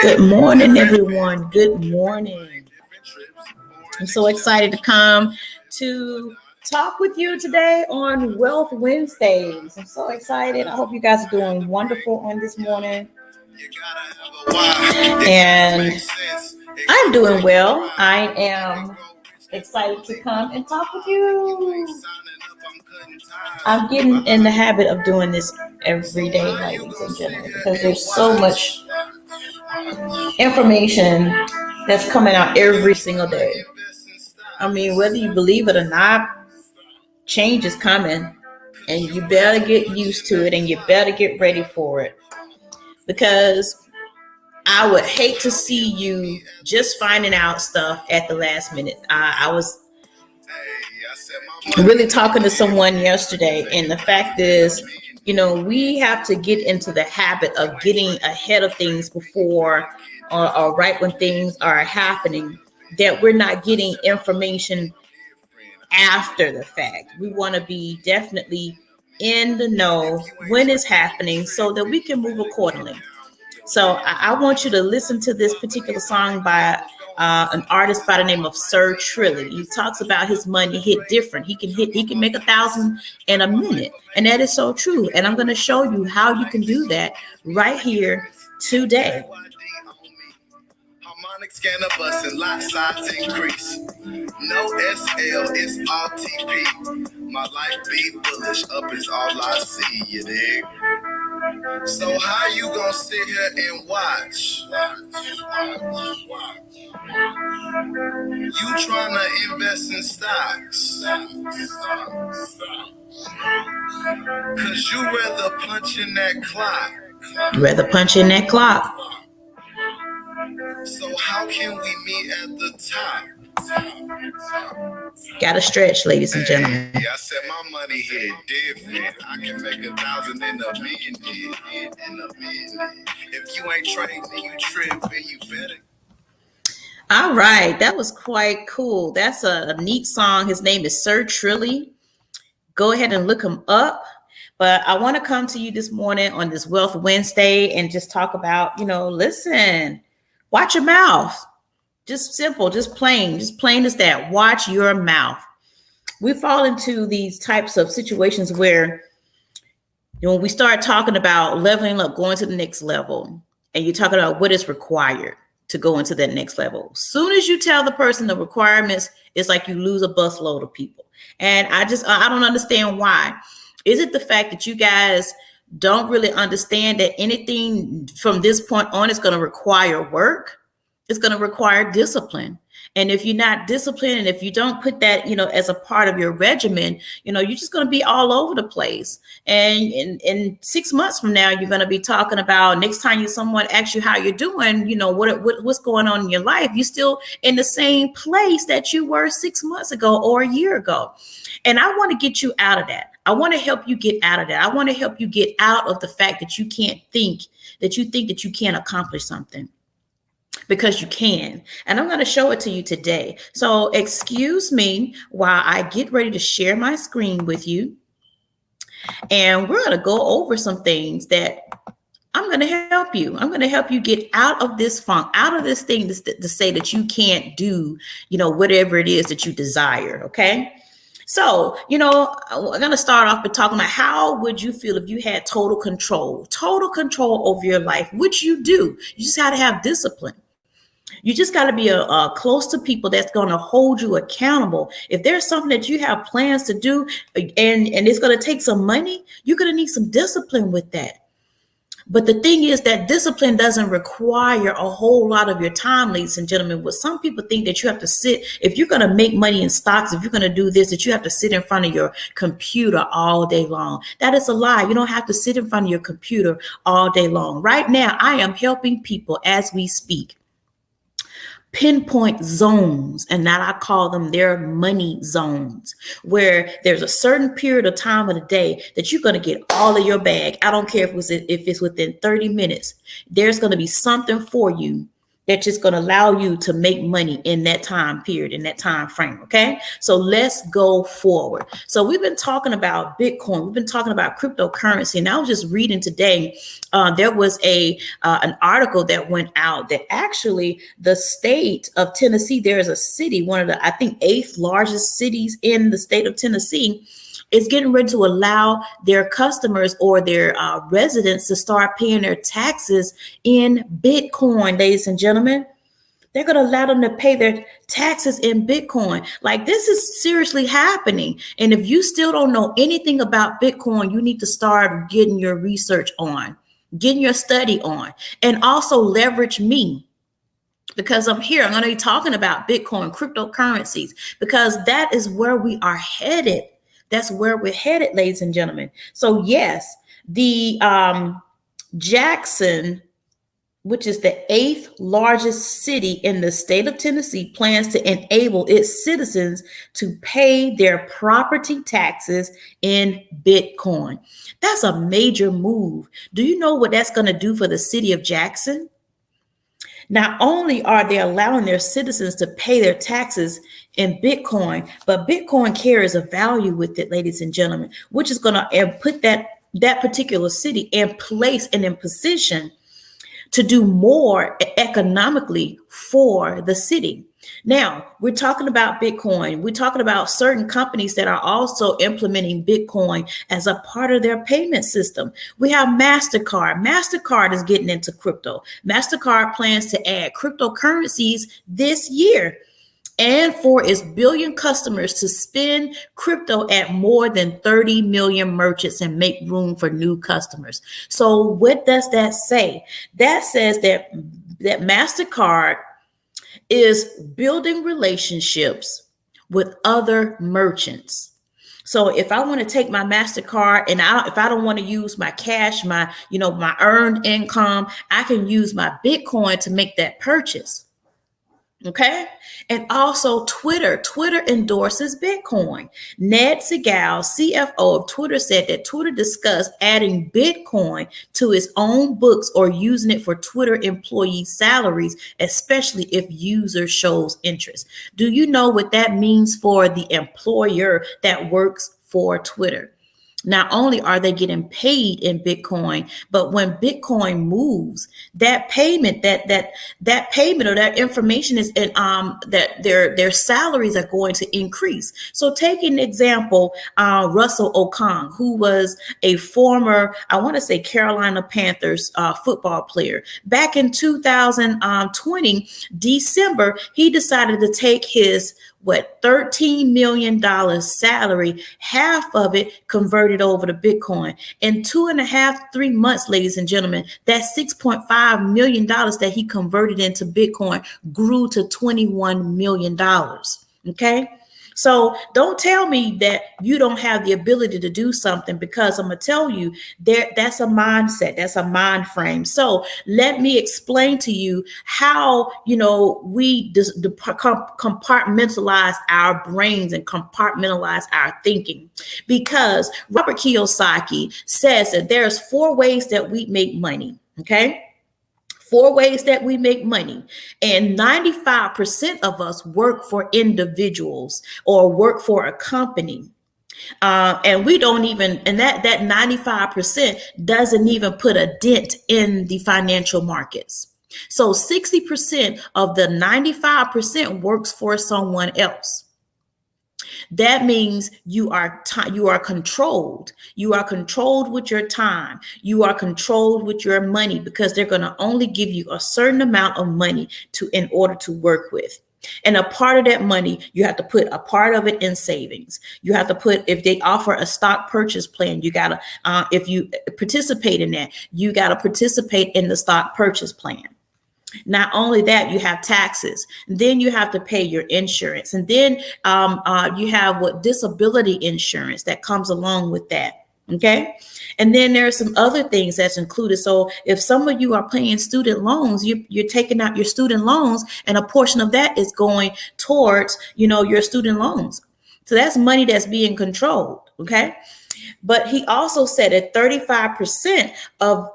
Good morning, everyone. Good morning. I'm so excited to come to talk with you today on Wealth Wednesdays. I'm so excited. I hope you guys are doing wonderful on this morning. And I'm doing well. I am excited to come and talk with you. I'm getting in the habit of doing this every day, ladies and gentlemen, because there's so much information that's coming out every single day. I mean, whether you believe it or not, change is coming, and you better get used to it and you better get ready for it, because I would hate to see you just finding out stuff at the last minute. I was really talking to someone yesterday, and the fact is, we have to get into the habit of getting ahead of things before or right when things are happening, that we're not getting information after the fact. We want to be definitely in the know when it's happening so that we can move accordingly. So I want you to listen to this particular song by an artist by the name of Sir Trilly. He talks about his money hit different. He can make 1,000 in a minute, and that is so true. And I'm going to show you how you can do that right here today. Harmonic scanner busting, lot size increase. No SL, it's RTP. My life be bullish, up is all I see, you dig? So how you gonna sit here and watch? You trying to invest in stocks? Cause you rather punch in that clock. Rather punch in that clock. So how can we meet at the top? Gotta stretch, ladies and gentlemen. Hey, I said my money here different. I can make 1,000 in a minute. If you ain't trading, you tripping. You better. All right, that was quite cool. That's a neat song. His name is Sir Trilly. Go ahead and look him up. But I want to come to you this morning on this Wealth Wednesday and just talk about, listen, watch your mouth. Just simple, just plain as that. Watch your mouth. We fall into these types of situations where, when we start talking about leveling up, going to the next level, and you're talking about what is required to go into that next level. Soon as you tell the person the requirements, it's like you lose a busload of people. And I don't understand why. Is it the fact that you guys don't really understand that anything from this point on is going to require work? It's going to require discipline. And if you're not disciplined, and if you don't put that, as a part of your regimen, you're just going to be all over the place. And in 6 months from now, you're going to be talking about next time someone asks you how you're doing, what's going on in your life. You're still in the same place that you were 6 months ago or a year ago. And I want to get you out of that. I want to help you get out of that. I want to help you get out of the fact that you think that you can't accomplish something. Because you can. And I'm going to show it to you today. So excuse me while I get ready to share my screen with you. And we're going to go over some things that I'm going to help you. I'm going to help you get out of this funk, out of this thing to say that you can't do, whatever it is that you desire. Okay. So, I'm going to start off by talking about how would you feel if you had total control over your life, which you do. You just got to have discipline. You just got to be close to people that's going to hold you accountable. If there's something that you have plans to do and it's going to take some money, you're going to need some discipline with that. But the thing is that discipline doesn't require a whole lot of your time, ladies and gentlemen. What some people think that you have to sit, if you're going to make money in stocks, if you're going to do this, that you have to sit in front of your computer all day long. That is a lie. You don't have to sit in front of your computer all day long. Right now, I am helping people as we speak pinpoint zones, and that I call them their money zones, where there's a certain period of time of the day that you're going to get all of your bag. I don't care if it's within 30 minutes. There's going to be something for you that's just going to allow you to make money in that time period, in that time frame. Okay, so let's go forward. So we've been talking about Bitcoin, we've been talking about cryptocurrency, and I was just reading today, there was an article that went out that actually the state of Tennessee, there is a city, one of the, I think, 8th largest cities in the state of Tennessee, is getting ready to allow their customers or their residents to start paying their taxes in Bitcoin, ladies and gentlemen. They're going to allow them to pay their taxes in Bitcoin. Like, this is seriously happening. And if you still don't know anything about Bitcoin, you need to start getting your research on, getting your study on, and also leverage me, because I'm here. I'm going to be talking about Bitcoin, cryptocurrencies, because that is where we are headed. That's where we're headed, ladies and gentlemen. So yes, the Jackson, which is the 8th largest city in the state of Tennessee, plans to enable its citizens to pay their property taxes in Bitcoin. That's a major move. Do you know what that's going to do for the city of Jackson? Not only are they allowing their citizens to pay their taxes in Bitcoin, but Bitcoin carries a value with it, ladies and gentlemen, which is going to put that particular city in place and in position to do more economically for the city. Now, we're talking about Bitcoin. We're talking about certain companies that are also implementing Bitcoin as a part of their payment system. We have MasterCard. MasterCard is getting into crypto. MasterCard plans to add cryptocurrencies this year, and for its billion customers to spend crypto at more than 30 million merchants and make room for new customers. So what does that say? That says that MasterCard is building relationships with other merchants. So if I want to take my MasterCard and if I don't want to use my cash, my earned income, I can use my Bitcoin to make that purchase. Okay. And also Twitter endorses Bitcoin. Ned Segal, CFO of Twitter, said that Twitter discussed adding Bitcoin to its own books or using it for Twitter employee salaries, especially if user shows interest. Do you know what that means for the employer that works for Twitter? Not only are they getting paid in Bitcoin, but when Bitcoin moves, that payment, that payment or that information is in that their salaries are going to increase. So take an example, Russell Okung, who was a former, I want to say, Carolina Panthers football player. Back in 2020, December, he decided to take his $13 million salary, half of it converted over to Bitcoin. In 2.5-3 months, ladies and gentlemen, that $6.5 million that he converted into Bitcoin grew to $21 million. Okay. So don't tell me that you don't have the ability to do something, because I'm going to tell you that's a mindset. That's a mind frame. So let me explain to you how, we compartmentalize our brains and compartmentalize our thinking, because Robert Kiyosaki says that there's 4 ways that we make money. Okay. 4 ways that we make money. And 95% of us work for individuals or work for a company. And we don't even, and that 95% doesn't even put a dent in the financial markets. So 60% of the 95% works for someone else. That means you are controlled. You are controlled with your time. You are controlled with your money, because they're going to only give you a certain amount of money in order to work with. And a part of that money, you have to put a part of it in savings. You have to put, if they offer a stock purchase plan, you got to, if you participate in that, you got to participate in the stock purchase plan. Not only that, you have taxes, then you have to pay your insurance, and then you have disability insurance that comes along with that. Okay. And then there are some other things that's included. So if some of you are paying student loans, you're taking out your student loans, and a portion of that is going towards, your student loans. So that's money that's being controlled. Okay. But he also said that 35% of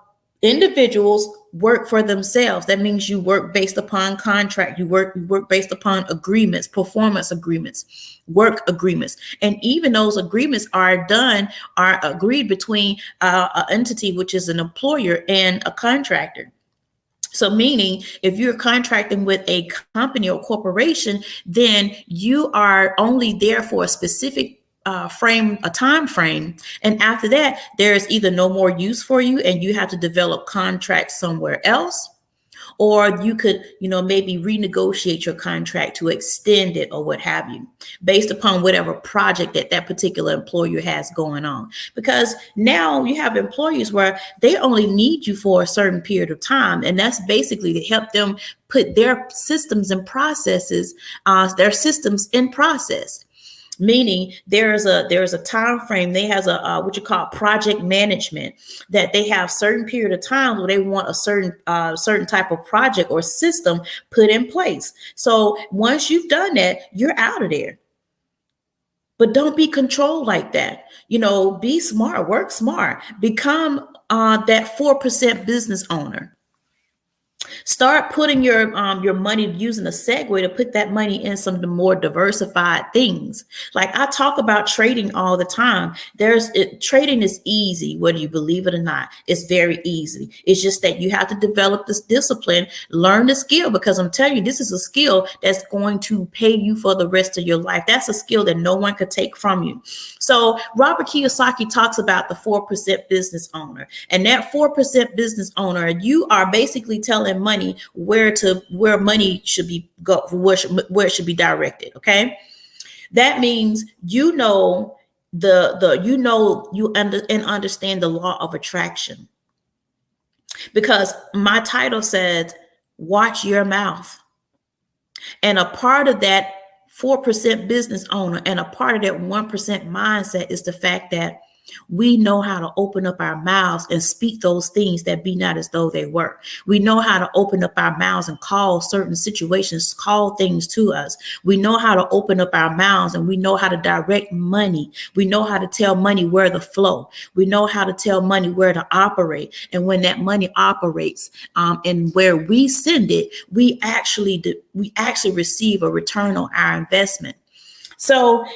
Individuals work for themselves. That means you work based upon contract. You work based upon agreements, performance agreements, work agreements, and even those agreements are agreed between an entity, which is an employer, and a contractor. So meaning if you're contracting with a company or corporation, then you are only there for a specific a time frame. And after that, there's either no more use for you and you have to develop contracts somewhere else, or you could, maybe renegotiate your contract to extend it or what have you, based upon whatever project that particular employer has going on. Because now you have employers where they only need you for a certain period of time, and that's basically to help them put their systems and processes, their systems in process. Meaning there's a time frame. They has a what you call project management, that they have certain period of time where they want a certain type of project or system put in place. So once you've done that, you're out of there. But don't be controlled like that. Be smart, work smart, become that 4% business owner. Start putting your money, using a segue to put that money in some of the more diversified things. Like I talk about trading all the time. Trading is easy, whether you believe it or not. It's very easy. It's just that you have to develop this discipline, learn the skill, because I'm telling you, this is a skill that's going to pay you for the rest of your life. That's a skill that no one could take from you. So Robert Kiyosaki talks about the 4% business owner, and that 4% business owner, you are basically telling money where money should be where it should be directed. Okay, that means you understand the law of attraction, because my title said watch your mouth, and a part of that 4% business owner and a part of that 1% mindset is the fact that we know how to open up our mouths and speak those things that be not as though they were. We know how to open up our mouths and call certain situations, call things to us. We know how to open up our mouths, and we know how to direct money. We know how to tell money where to flow. We know how to tell money where to operate. And when that money operates, and where we send it, we actually receive a return on our investment. So,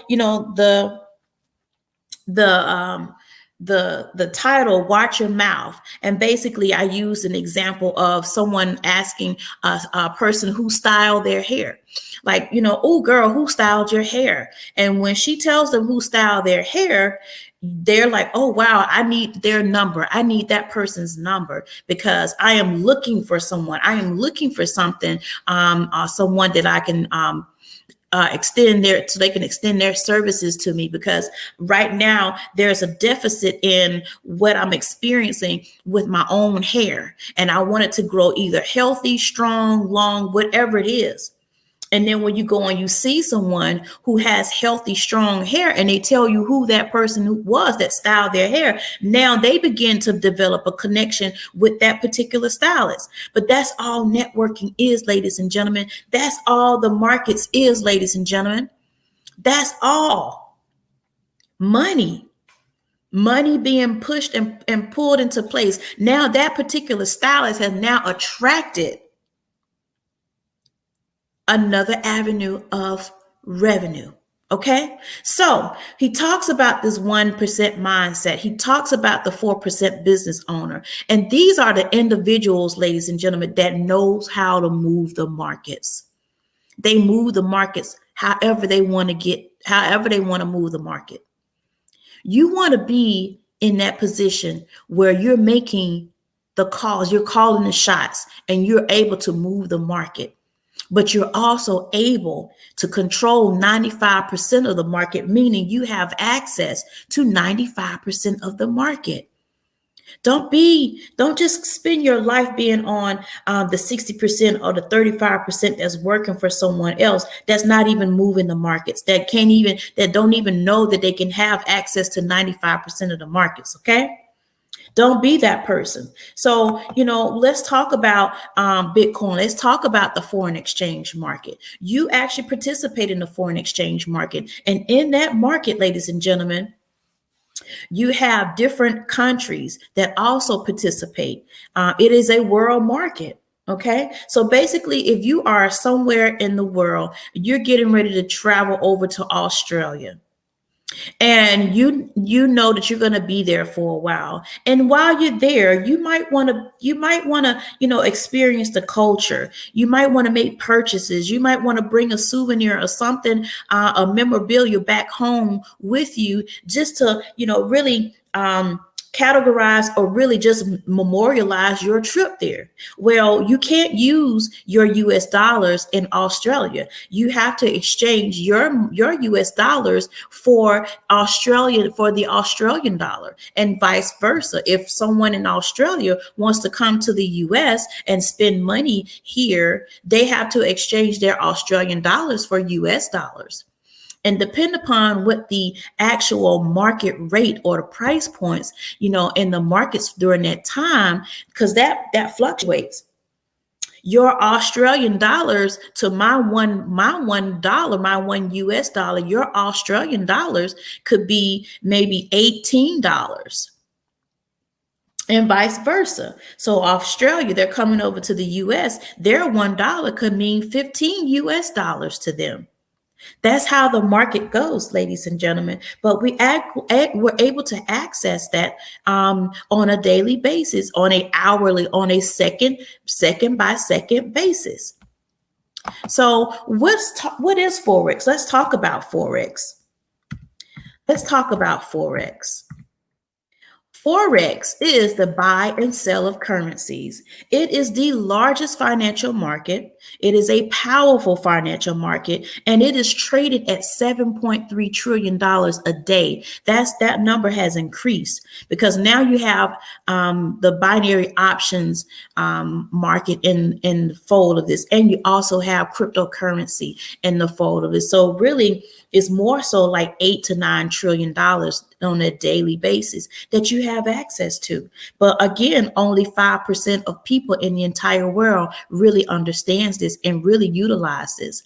the title, watch your mouth, and basically I use an example of someone asking a person who styled their hair, like, oh girl, who styled your hair? And when she tells them who styled their hair, they're like, oh wow, I need their number, I need that person's number, because I am looking for someone, I am looking for something, someone that I can so they can extend their services to me, because right now there's a deficit in what I'm experiencing with my own hair, and I want it to grow either healthy, strong, long, whatever it is. And then when you go and you see someone who has healthy, strong hair, and they tell you who that person who was that styled their hair, now they begin to develop a connection with that particular stylist. But that's all networking is, ladies and gentlemen. That's all the markets is, ladies and gentlemen. That's all. Money being pushed and pulled into place. Now that particular stylist has now attracted another avenue of revenue. Okay. So he talks about this 1% mindset. He talks about the 4% business owner. And these are the individuals, ladies and gentlemen, that knows how to move the markets. They move the markets however they want to move the market. You want to be in that position where you're making the calls, you're calling the shots, and you're able to move the market. But you're also able to control 95% of the market, meaning you have access to 95% of the market. Don't just spend your life being on the 60% or the 35% that's working for someone else that's not even moving the markets, that don't even know that they can have access to 95% of the markets. Okay. Don't be that person. So, let's talk about Bitcoin. Let's talk about the foreign exchange market. You actually participate in the foreign exchange market. And in that market, ladies and gentlemen, You have different countries that also participate. It is a world market. Okay. So basically, if you are somewhere in the world, you're getting ready to travel over to Australia, and you know that you're going to be there for a while, and while you're there, you might want to experience the culture. You might want to make purchases. You might want to bring a souvenir or something, a memorabilia back home with you, just to really categorize or really just memorialize your trip there. Well, you can't use your US dollars in Australia. You have to exchange your US dollars for the Australian dollar, and vice versa. If someone in Australia wants to come to the US and spend money here, they have to exchange their Australian dollars for US dollars. And depend upon what the actual market rate or the price points, in the markets during that time, because that fluctuates. Your Australian dollars to my $1, my $1 US, your Australian dollars could be maybe $18 and vice versa. So Australia, they're coming over to the US, their $1 could mean 15 US dollars to them. That's how the market goes, ladies and gentlemen. But we're able to access that on a daily basis, on a hourly, on a second by second basis. So what is Forex? Let's talk about Forex. Let's talk about Forex. Forex is the buy and sell of currencies. It is the largest financial market. It is a powerful financial market, and it is traded at $7.3 trillion a day. That number has increased because now you have the binary options market in the fold of this, and you also have cryptocurrency in the fold of this. So really, it's more so like $8 to $9 trillion on a daily basis that you have access to. But again, only 5% of people in the entire world really understands this and really utilizes.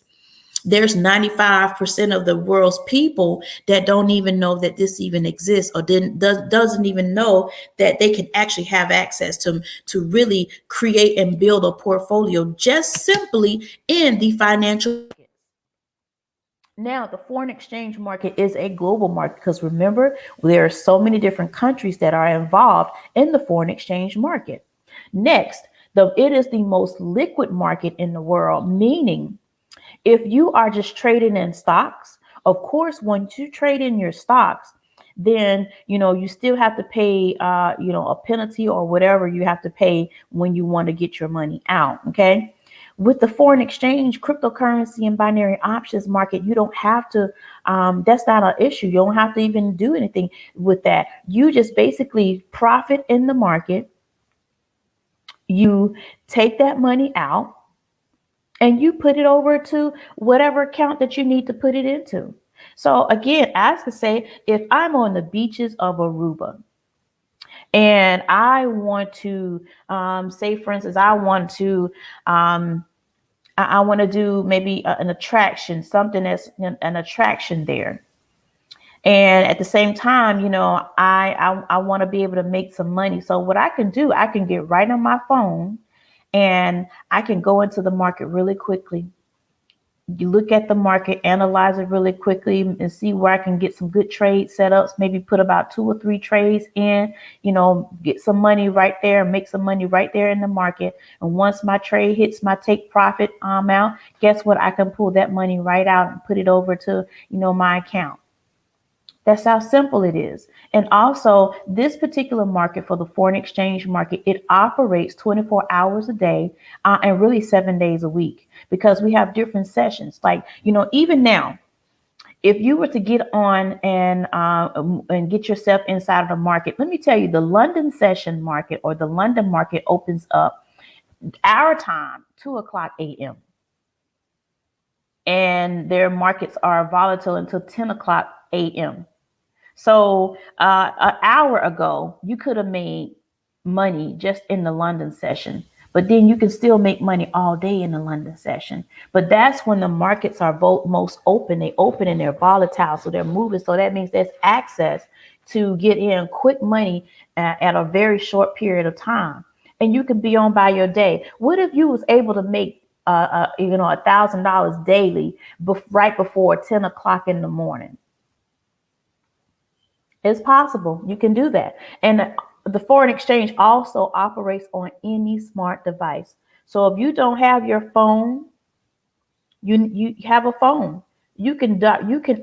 There's 95% of the world's people that don't even know that this even exists, or doesn't even know that they can actually have access to really create and build a portfolio just simply in the financial. Now, the foreign exchange market is a global market because remember, there are so many different countries that are involved in the foreign exchange market. Next, it is the most liquid market in the world, meaning if you are just trading in stocks, of course, once you trade in your stocks, then you still have to pay a penalty or whatever you have to pay when you want to get your money out. Okay. With the foreign exchange, cryptocurrency, and binary options market, you don't have to, that's not an issue. You don't have to even do anything with that. You just basically profit in the market. You take that money out and you put it over to whatever account that you need to put it into. So again, as I say, if I'm on the beaches of Aruba, and I want to say, for instance, I want to do maybe an attraction, something that's an attraction there. And at the same time, I want to be able to make some money. So what I can do, I can get right on my phone and I can go into the market really quickly. You look at the market, analyze it really quickly, and see where I can get some good trade setups, maybe put about 2 or 3 trades in, get some money right there, make some money right there in the market. And once my trade hits my take profit amount, guess what? I can pull that money right out and put it over to, my account. That's how simple it is. And also, this particular market, for the foreign exchange market, it operates 24 hours a day and really 7 days a week, because we have different sessions. Like, even now, if you were to get on and get yourself inside of the market, let me tell you, the London session market, or the London market, opens up our time, 2:00 a.m. And their markets are volatile until 10:00 a.m. So an hour ago, you could have made money just in the London session, but then you can still make money all day in the London session. But that's when the markets are most open. They open and they're volatile, so they're moving. So that means there's access to get in quick money at a very short period of time, and you can be on by your day. What if you was able to make $1,000 daily right before 10 o'clock in the morning? It's possible. You can do that. And the foreign exchange also operates on any smart device. So if you don't have your phone, you have a phone. You can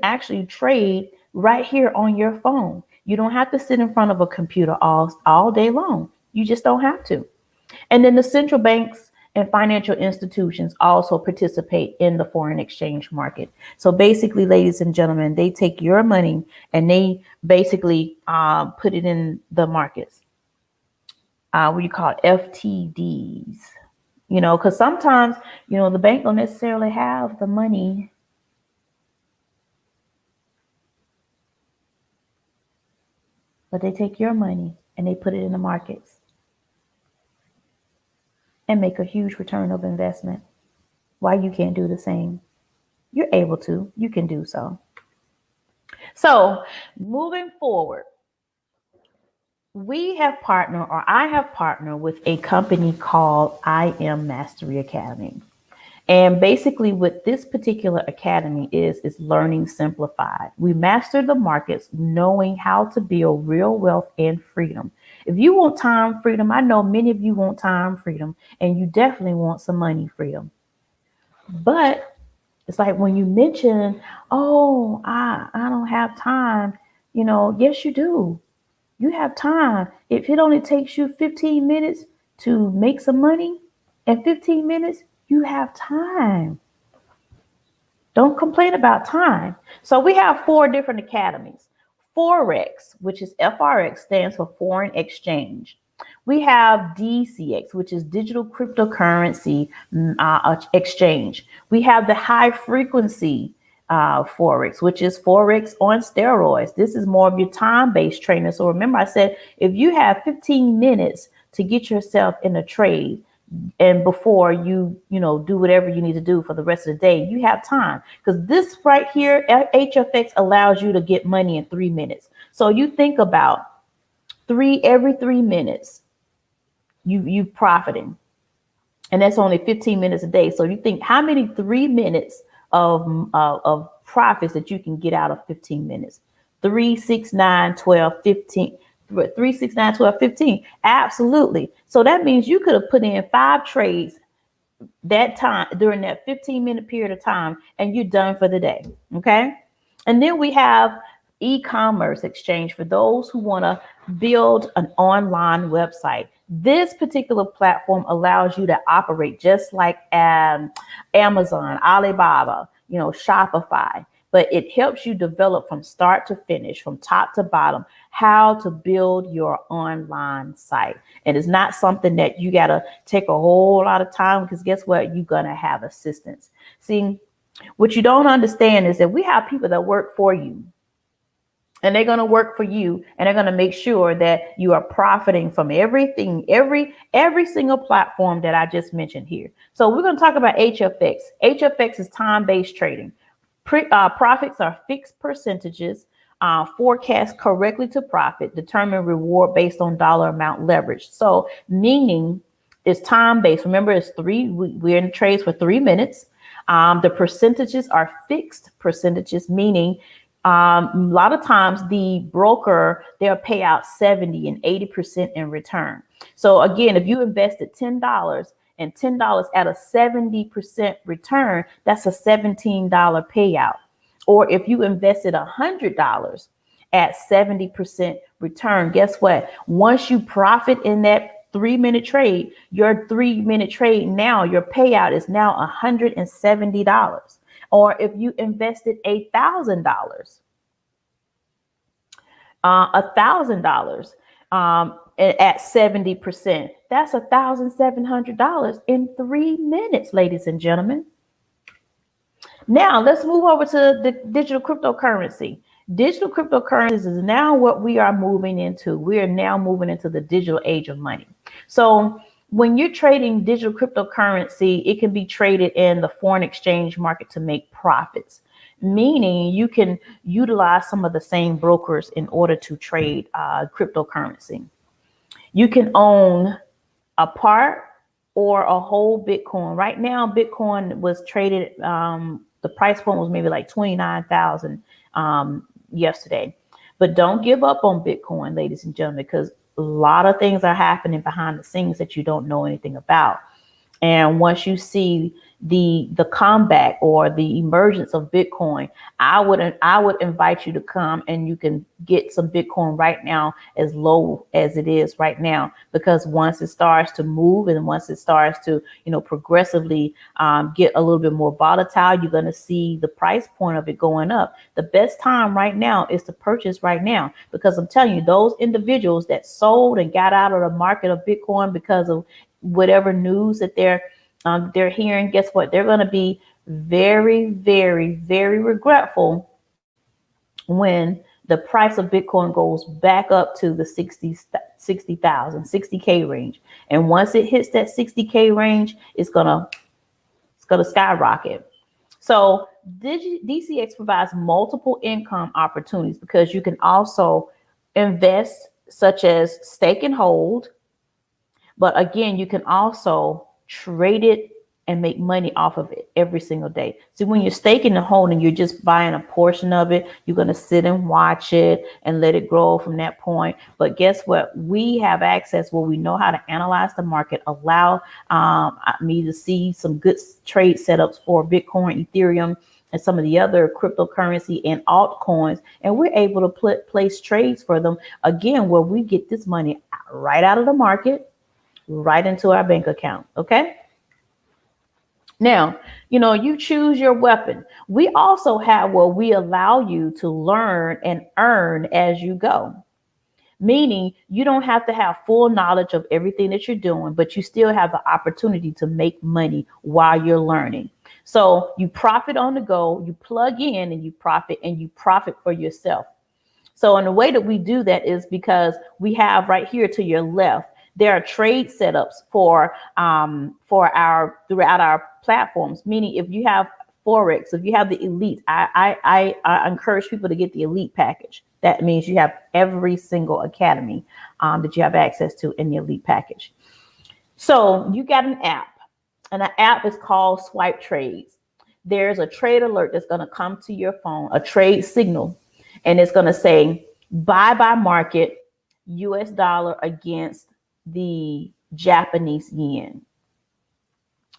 actually trade right here on your phone. You don't have to sit in front of a computer all day long. You just don't have to. And then the central banks and financial institutions also participate in the foreign exchange market. So basically, ladies and gentlemen, they take your money and they basically put it in the markets. What you call FTDs. Because sometimes, the bank don't necessarily have the money. But they take your money and they put it in the markets and make a huge return of investment. Why you can't do the same? You're able to. You can do so. So moving forward, I have partnered with a company called I Am Mastery Academy. And basically what this particular academy is learning simplified. We master the markets, knowing how to build real wealth and freedom. If you want time freedom, I know many of you want time freedom, and you definitely want some money freedom. But it's like when you mention, oh, I don't have time, yes, you do. You have time. If it only takes you 15 minutes to make some money, in 15 minutes, you have time. Don't complain about time. So we have 4 different academies. Forex, which is FRX, stands for foreign exchange. We have DCX, which is digital cryptocurrency exchange. We have the high frequency Forex, which is Forex on steroids. This is more of your time-based trading. So remember, I said if you have 15 minutes to get yourself in a trade, and before you do whatever you need to do for the rest of the day, you have time, because this right here, HFX, allows you to get money in 3 minutes. So you think about every 3 minutes you profiting, and that's only 15 minutes a day. So you think how many 3 minutes of profits that you can get out of 15 minutes? 3, 6, 9, 12, 15. 3, 6, 9, 12, 15. Absolutely. So that means you could have put in 5 trades that time during that 15-minute period of time, and you're done for the day. Okay. And then we have e-commerce exchange for those who want to build an online website. This particular platform allows you to operate just like Amazon, Alibaba, Shopify, but it helps you develop from start to finish, from top to bottom, how to build your online site. And it's not something that you got to take a whole lot of time, because guess what? You're going to have assistance. See, what you don't understand is that we have people that work for you. And they're going to work for you, and they're going to make sure that you are profiting from everything, every single platform that I just mentioned here. So we're going to talk about HFX. HFX is time-based trading. Profits are fixed percentages, forecast correctly to profit, determine reward based on dollar amount leverage. So meaning it's time-based. Remember, it's we're in trades for 3 minutes. The percentages are fixed percentages, meaning a lot of times the broker, they'll pay out 70 and 80% in return. So again, if you invested $10 and $10 at a 70% return, that's a $17 payout. Or if you invested $100 at 70% return, guess what? Once you profit in that 3-minute trade, your 3-minute trade now, your payout is now $170. Or if you invested $1,000, at 70%, that's $1,700 in 3 minutes, ladies and gentlemen. Now let's move over to the digital cryptocurrency. Digital cryptocurrencies is now what we are moving into. We are now moving into the digital age of money. So when you're trading digital cryptocurrency, it can be traded in the foreign exchange market to make profits. meaning you can utilize some of the same brokers in order to trade cryptocurrency. You can own a part or a whole Bitcoin. Right now, Bitcoin was traded, the price point was maybe like 29,000 yesterday. But don't give up on Bitcoin, ladies and gentlemen, because a lot of things are happening behind the scenes that you don't know anything about. And once you see the comeback or the emergence of Bitcoin, I would invite you to come and you can get some Bitcoin right now, as low as it is right now, because once it starts to move and once it starts to progressively get a little bit more volatile, you're going to see the price point of it going up. The best time right now is to purchase right now, because I'm telling you, those individuals that sold and got out of the market of Bitcoin because of whatever news that they're hearing, guess what? They're going to be very, very, very regretful when the price of Bitcoin goes back up to the 60,000, 60K range. And once it hits that 60K range, it's gonna skyrocket. So DCX provides multiple income opportunities, because you can also invest, such as stake and hold. But again, you can also trade it and make money off of it every single day. See, when you're staking and holding, you're just buying a portion of it. You're going to sit and watch it and let it grow from that point. But guess what? We have access where we know how to analyze the market, allow me to see some good trade setups for Bitcoin, Ethereum, and some of the other cryptocurrency and altcoins. And we're able to place trades for them, again, where we get this money right out of the market, right into our bank account. Okay. Now, you choose your weapon. We also have where we allow you to learn and earn as you go, meaning you don't have to have full knowledge of everything that you're doing, but you still have the opportunity to make money while you're learning. So you profit on the go, you plug in and you profit for yourself. So in the way that we do that is because we have right here to your left, there are trade setups for our throughout our platforms. Meaning, if you have Forex, if you have the elite, I encourage people to get the elite package. That means you have every single academy that you have access to in the elite package. So you got an app, and the app is called Swipe Trades. There's a trade alert that's going to come to your phone, a trade signal, and it's going to say buy by market US dollar against the Japanese yen.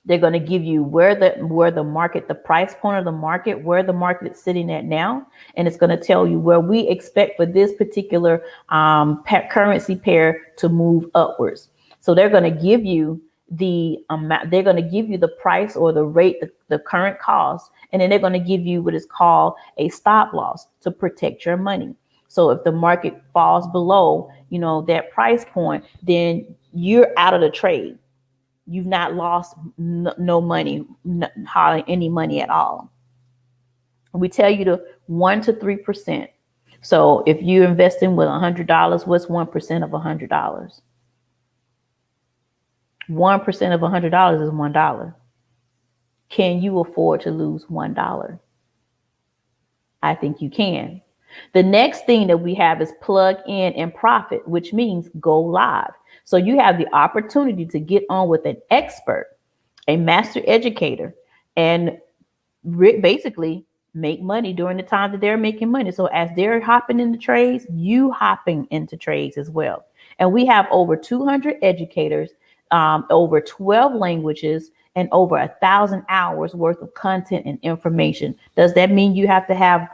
They're going to give you where the market, the price point of the market, where the market is sitting at now, and it's going to tell you where we expect for this particular currency pair to move upwards. So they're going to give you the amount, they're going to give you the price or the rate, the current cost, and then they're going to give you what is called a stop loss to protect your money. So if the market falls below, that price point, then you're out of the trade. You've not lost no money, hardly any money at all. We tell you to 1 to 3%. So if you're investing with $100, what's 1% of $100? 1% of $100 is $1. Can you afford to lose $1? I think you can. The next thing that we have is plug in and profit, which means go live. So you have the opportunity to get on with an expert, a master educator, and basically make money during the time that they're making money. So as they're hopping into trades, you hopping into trades as well. And we have over 200 educators, over 12 languages, and over 1,000 hours worth of content and information. Does that mean you have to have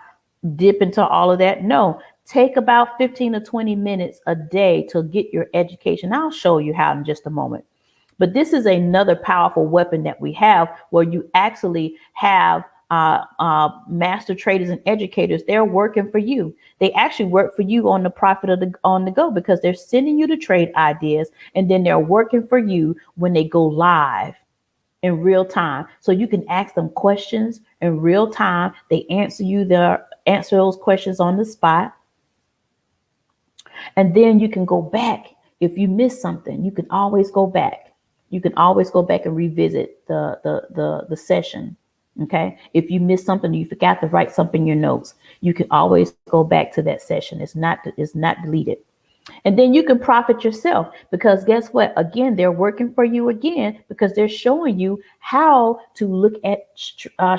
dip into all of that? No. Take about 15 to 20 minutes a day to get your education. I'll show you how in just a moment. But this is another powerful weapon that we have, where you actually have master traders and educators. They're working for you. They actually work for you on the profit of on the go, because they're sending you the trade ideas, and then they're working for you when they go live in real time. So you can ask them questions in real time. They answer those questions on the spot. And then you can go back. If you miss something, you can always go back. You can always go back and revisit the session. Okay. If you missed something, you forgot to write something in your notes, you can always go back to that session. It's not deleted. And then you can profit yourself, because guess what? Again, they're working for you again, because they're showing you how to look at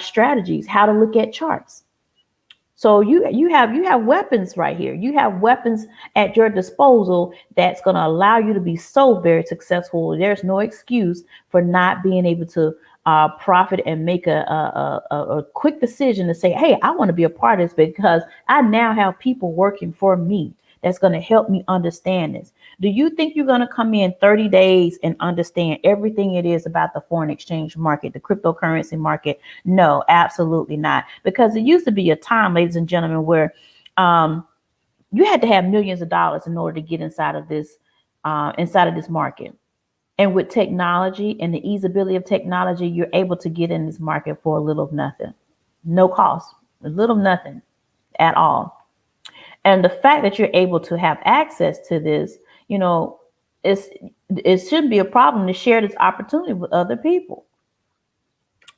strategies, how to look at charts. So you have weapons right here. You have weapons at your disposal that's going to allow you to be so very successful. There's no excuse for not being able to profit and make a quick decision to say, hey, I want to be a part of this, because I now have people working for me that's going to help me understand this. Do you think you're going to come in 30 days and understand everything it is about the foreign exchange market, the cryptocurrency market? No, absolutely not. Because it used to be a time, ladies and gentlemen, where you had to have millions of dollars in order to get inside of this market. And with technology and the easeability of technology, you're able to get in this market for a little of nothing, no cost, a little of nothing at all. And the fact that you're able to have access to this, it's, it shouldn't be a problem to share this opportunity with other people.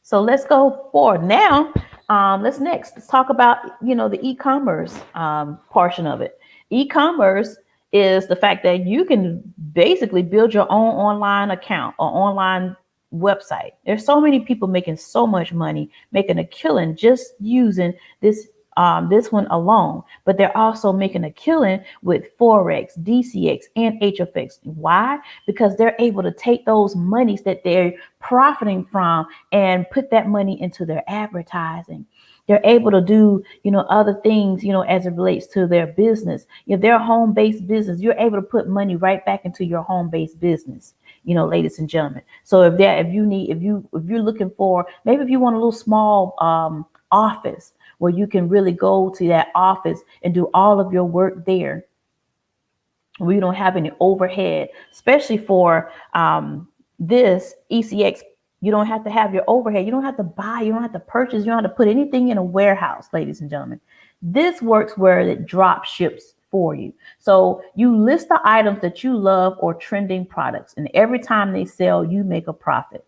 So let's go forward now. Let's talk about the e-commerce portion of it. E-commerce is the fact that you can basically build your own online account or online website. There's so many people making so much money, making a killing just using this one alone, but they're also making a killing with Forex, DCX, and HFX. Why? Because they're able to take those monies that they're profiting from and put that money into their advertising. They're able to do, other things, as it relates to their business. If they're a home-based business, you're able to put money right back into your home-based business, ladies and gentlemen. So if you're looking for, maybe if you want a little small office where you can really go to that office and do all of your work there, where you don't have any overhead, especially for this ECX. You don't have to have your overhead. You don't have to buy. You don't have to purchase. You don't have to put anything in a warehouse, ladies and gentlemen. This works where it drop ships for you. So you list the items that you love or trending products, and every time they sell, you make a profit.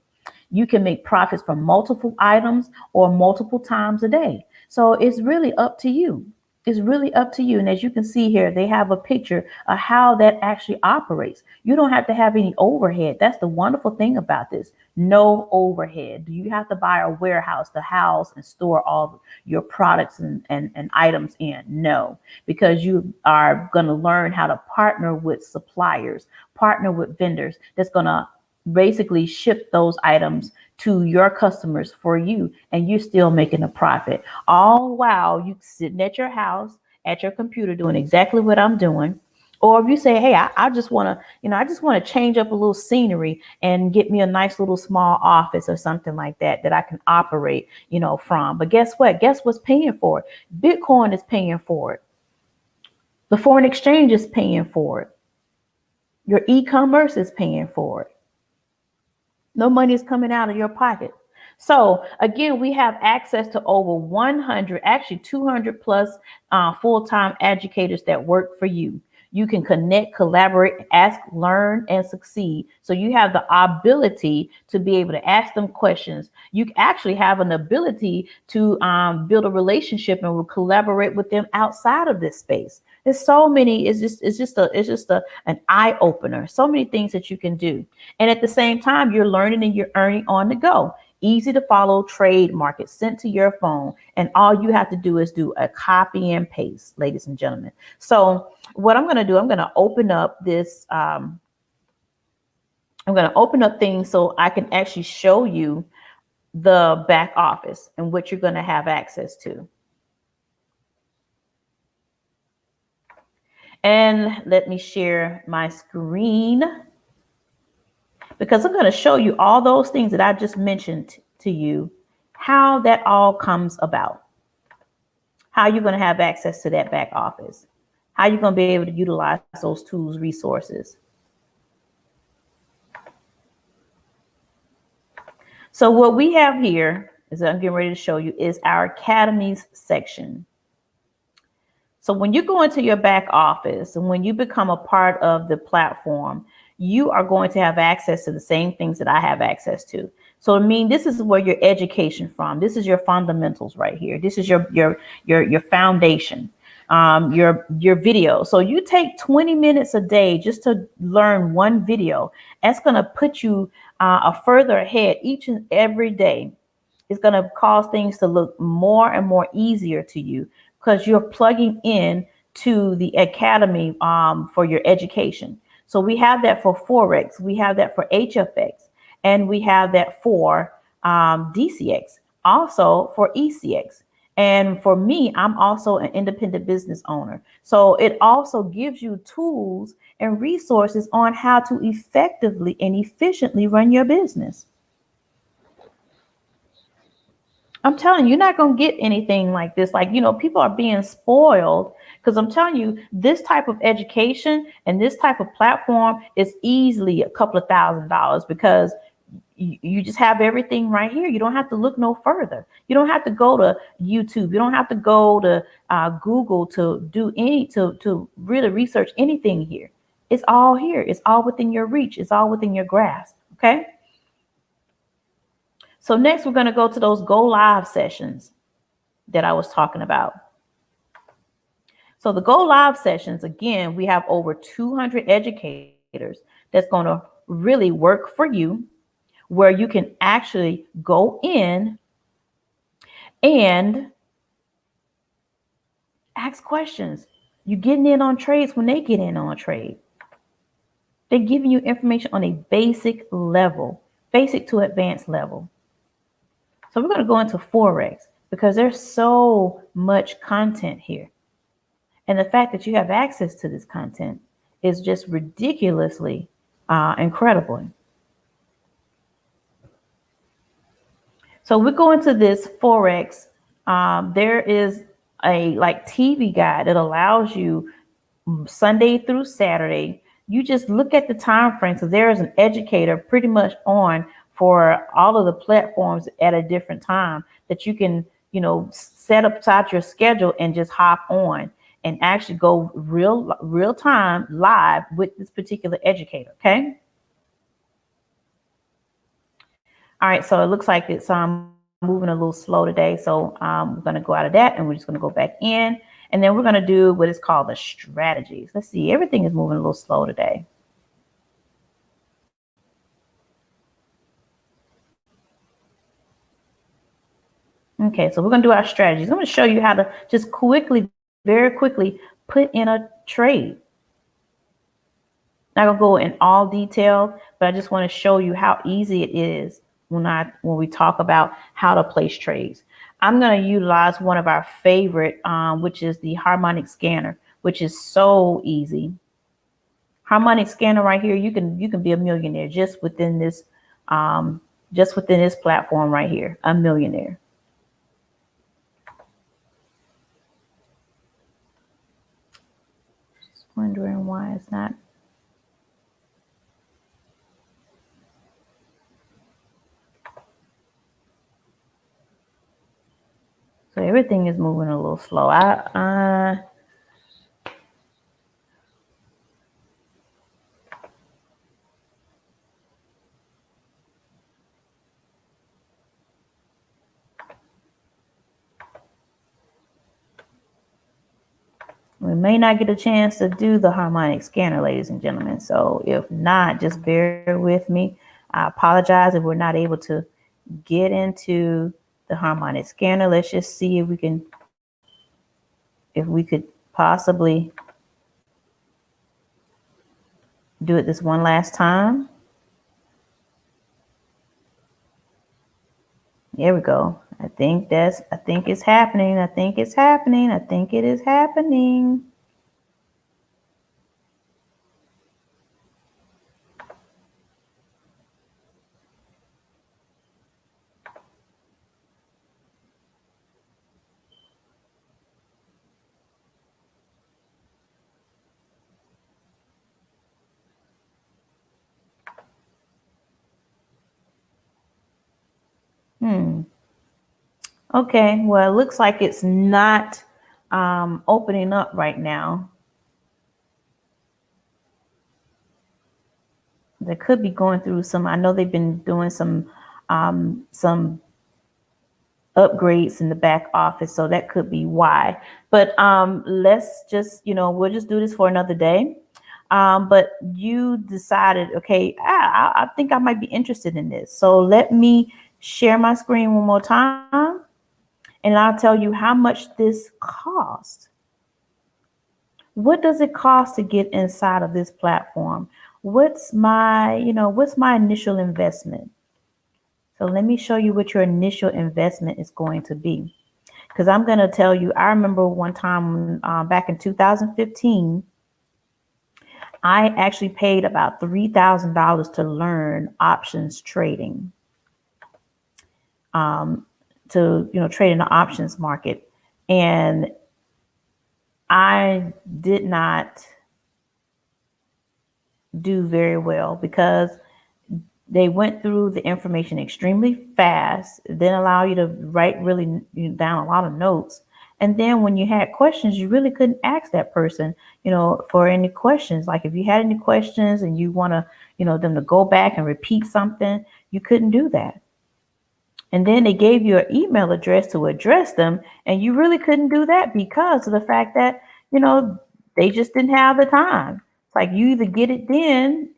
You can make profits from multiple items or multiple times a day. So it's really up to you. It's really up to you. And as you can see here, they have a picture of how that actually operates. You don't have to have any overhead. That's the wonderful thing about this. No overhead. Do you have to buy a warehouse to house and store all your products and items in? No, because you are going to learn how to partner with suppliers, partner with vendors that's going to basically ship those items to your customers for you, and you're still making a profit, all while you sitting at your house at your computer doing exactly what I'm doing. Or if you say, hey, I just want to change up a little scenery and get me a nice little small office or something like that I can operate from. But guess what? Guess what's paying for it? Bitcoin is paying for it. The foreign exchange is paying for it. Your e-commerce is paying for it. No money is coming out of your pocket. So again, we have access to over 100, actually 200 plus full-time educators that work for you. You can connect, collaborate, ask, learn, and succeed. So you have the ability to be able to ask them questions. You actually have an ability to build a relationship and will collaborate with them outside of this space. There's so many. It's just an eye opener. So many things that you can do, and at the same time, you're learning and you're earning on the go. Easy to follow trade market sent to your phone, and all you have to do is do a copy and paste, ladies and gentlemen. So what I'm going to do, I'm going to open up this. I'm going to open up things so I can actually show you the back office and what you're going to have access to. And let me share my screen, because I'm going to show you all those things that I just mentioned to you, how that all comes about, how you're going to have access to that back office, how you're going to be able to utilize those tools, resources. So what we have here is, I'm getting ready to show you, is our academies section. So when you go into your back office and when you become a part of the platform, you are going to have access to the same things that I have access to. So I mean, this is where your education from. This is your fundamentals right here. This is your foundation, your video. So you take 20 minutes a day just to learn one video. That's going to put you a further ahead each and every day. It's going to cause things to look more and more easier to you because you're plugging in to the academy for your education. So we have that for Forex, we have that for HFX, and we have that for DCX, also for ECX. And for me, I'm also an independent business owner. So it also gives you tools and resources on how to effectively and efficiently run your business. I'm telling you, you're not going to get anything like this. Like, people are being spoiled because I'm telling you, this type of education and this type of platform is easily a couple of $1,000s because you just have everything right here. You don't have to look no further. You don't have to go to YouTube. You don't have to go to Google to do to really research anything here. It's all here. It's all within your reach. It's all within your grasp. Okay. So next, we're going to go to those go live sessions that I was talking about. So the go live sessions, again, we have over 200 educators that's going to really work for you, where you can actually go in and ask questions. You're getting in on trades when they get in on a trade. They're giving you information on a basic level, basic to advanced level. So we're going to go into Forex because there's so much content here. And the fact that you have access to this content is just ridiculously incredible. So we go into this Forex. There is a TV guide that allows you Sunday through Saturday. You just look at the time frame. So there is an educator pretty much on for all of the platforms at a different time that you can, set aside your schedule and just hop on and actually go real time live with this particular educator. Okay. All right. So it looks like it's moving a little slow today. So we're going to go out of that and we're just going to go back in. And then we're going to do what is called the strategies. Let's see. Everything is moving a little slow today. Okay, so we're going to do our strategies. I'm going to show you how to just very quickly, put in a trade. Not going to go in all detail, but I just want to show you how easy it is when we talk about how to place trades. I'm going to utilize one of our favorite, which is the harmonic scanner, which is so easy. Harmonic scanner right here, you can be a millionaire just within this platform right here, a millionaire. Just wondering why it's not. So everything is moving a little slow. We may not get a chance to do the harmonic scanner, ladies and gentlemen. So if not, just bear with me. I apologize if we're not able to get into the harmonic scanner. Let's just see if we could possibly do it this one last time. There we go. I think it's happening. I think it's happening. I think it is happening. Okay, well, it looks like it's not opening up right now. They could be going through some. I know they've been doing some upgrades in the back office, so that could be why. But let's just, we'll just do this for another day. But you decided, okay, I think I might be interested in this. So let me share my screen one more time, and I'll tell you how much this costs. What does it cost to get inside of this platform? What's my initial investment? So let me show you what your initial investment is going to be. Because I'm going to tell you, I remember one time back in 2015, I actually paid about $3,000 to learn options trading, to trade in the options market. And I did not do very well because they went through the information extremely fast, didn't allow you to write really down a lot of notes. And then when you had questions, you really couldn't ask that person, for any questions. Like if you had any questions and you want to, them to go back and repeat something, you couldn't do that. And then they gave you an email address to address them, and you really couldn't do that because of the fact that, they just didn't have the time. It's like you either get it then,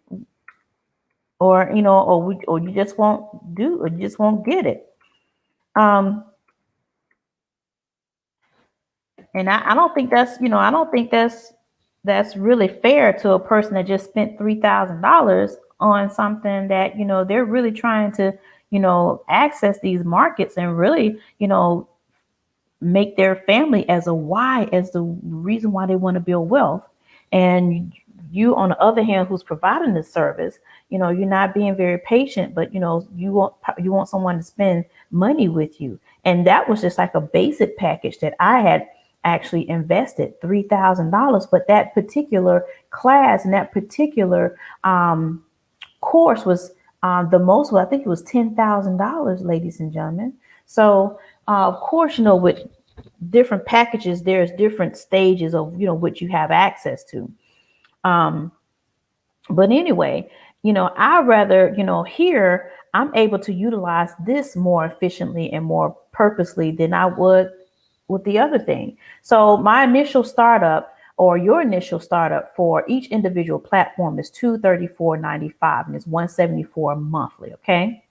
or you just won't do, or you just won't get it. Um, and I don't think that's really fair to a person that just spent $3,000 on something that they're really trying to access these markets and really make their family as the reason why they want to build wealth. And you, on the other hand, who's providing this service, you're not being very patient, but you want someone to spend money with you. And that was just like a basic package that I had actually invested $3,000. But that particular class and that particular course was the most. Well, I think it was $10,000, ladies and gentlemen. So of course, with different packages, there's different stages of what you have access to. But anyway, I rather, here I'm able to utilize this more efficiently and more purposely than I would with the other thing. So my initial startup, or your initial startup, for each individual platform is $234.95, and it's $174 monthly. Okay.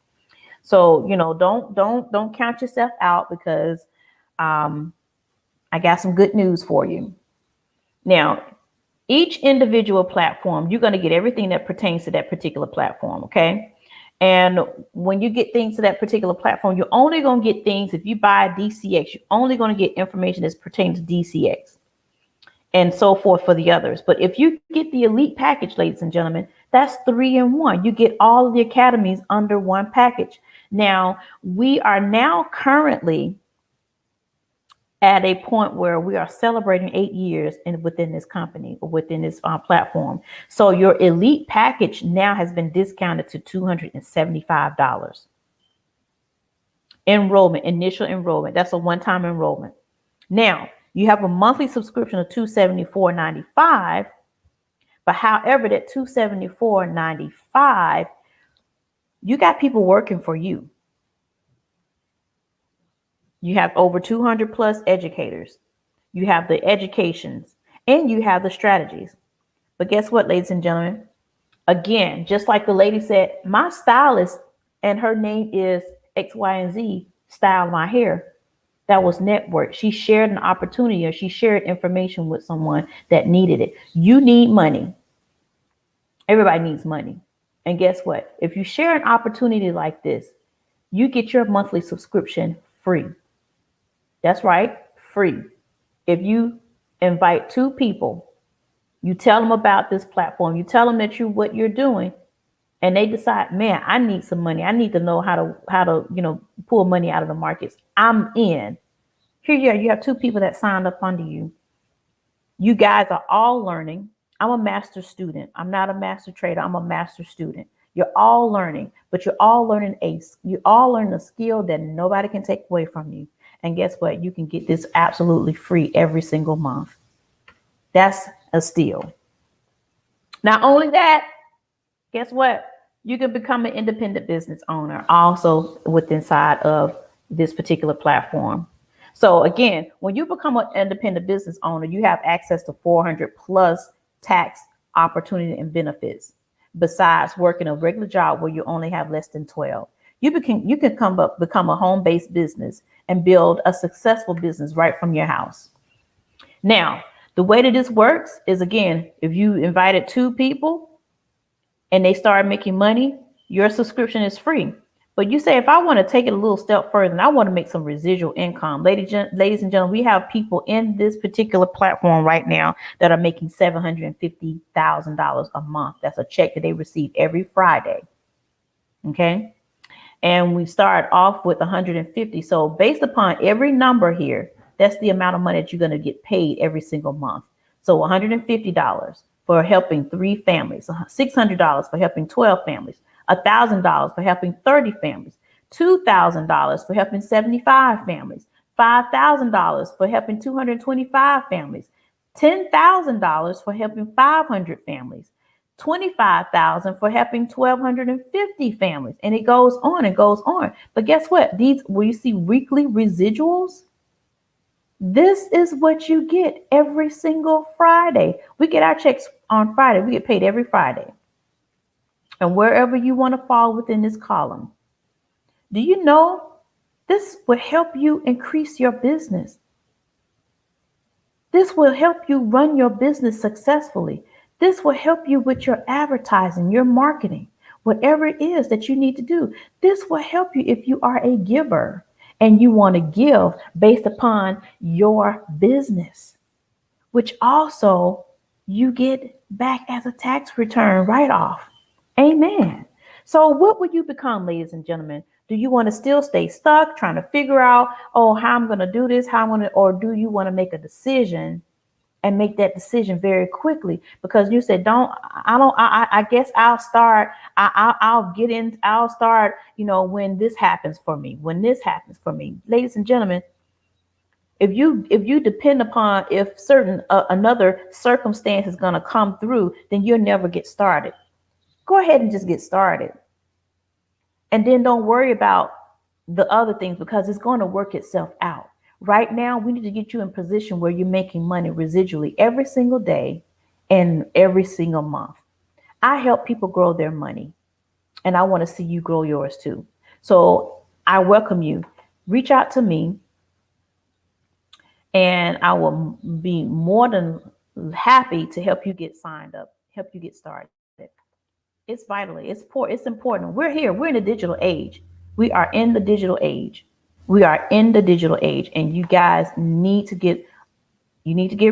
So, don't count yourself out, because I got some good news for you. Now, each individual platform, you're going to get everything that pertains to that particular platform. Okay. And when you get things to that particular platform, you're only going to get things. If you buy DCX, you're only going to get information that's pertaining to DCX, and so forth for the others. But if you get the elite package, ladies and gentlemen, that's 3-in-1. You get all of the academies under one package. Now, we are now currently at a point where we are celebrating 8 years within this company, or within this platform. So your elite package now has been discounted to $275. Initial enrollment. That's a one-time enrollment. Now, you have a monthly subscription of $274.95. But however, that $274.95, you got people working for you. You have over 200 plus educators. You have the educations, and you have the strategies. But guess what, ladies and gentlemen? Again, just like the lady said, my stylist, and her name is X, Y, and Z, style my hair. That was network. She shared an opportunity, or she shared information with someone that needed it. You need money. Everybody needs money. And guess what? If you share an opportunity like this, you get your monthly subscription free. That's right, free. If you invite 2 people, you tell them about this platform, you tell them that what you're doing, and they decide, man, I need some money. I need to know how to pull money out of the markets. I'm in. Here you have 2 people that signed up under you. You guys are all learning. I'm a master student. I'm not a master trader. I'm a master student. You're all learning, but you're all learning you all learn a skill that nobody can take away from you. And guess what? You can get this absolutely free every single month. That's a steal. Not only that, Guess what? You can become an independent business owner also within inside of this particular platform. So again, when you become an independent business owner, you have access to 400 plus tax opportunity and benefits. Besides working a regular job where you only have less than 12, you can become a home-based business and build a successful business right from your house. Now, the way that this works is again, if you invited 2 people and they start making money, your subscription is free. But you say, if I want to take it a little step further and I want to make some residual income, ladies and gentlemen, we have people in this particular platform right now that are making $750,000 a month. That's a check that they receive every Friday. Okay. And we start off with 150. So based upon every number here, that's the amount of money that you're going to get paid every single month. So $150 for helping 3 families, $600 for helping 12 families, $1,000 for helping 30 families, $2,000 for helping 75 families, $5,000 for helping 225 families, $10,000 for helping 500 families, 25,000 for helping 1,250 families, and it goes on and goes on. But guess what? These, where you see weekly residuals, this is what you get every single Friday. We get our checks on Friday. We get paid every Friday. And wherever you want to fall within this column, do you know this will help you increase your business? This will help you run your business successfully. This will help you with your advertising, your marketing, whatever it is that you need to do. This will help you if you are a giver and you want to give based upon your business, which also you get back as a tax return write-off. Amen. So what would you become, ladies and gentlemen? Do you want to still stay stuck trying to figure out, how I'm going to do this, or do you want to make a decision and make that decision very quickly? Because you said, I guess I'll start, I'll start, when this happens for me, ladies and gentlemen, if you depend upon if certain another circumstance is going to come through, then you'll never get started. Go ahead and just get started. And then don't worry about the other things because it's going to work itself out. Right now, we need to get you in position where you're making money residually every single day and every single month. I help people grow their money, and I want to see you grow yours too. So I welcome you. Reach out to me, and I will be more than happy to help you get signed up, help you get started. It's vitally, it's important. We're here. We're in the digital age. We are in the digital age. We are in the digital age, and you guys need to get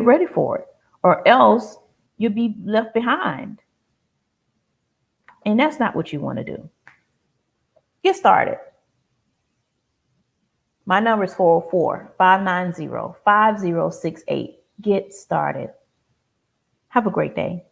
ready for it, or else you'll be left behind. And that's not what you want to do. Get started. My number is 404-590-5068. Get started. Have a great day.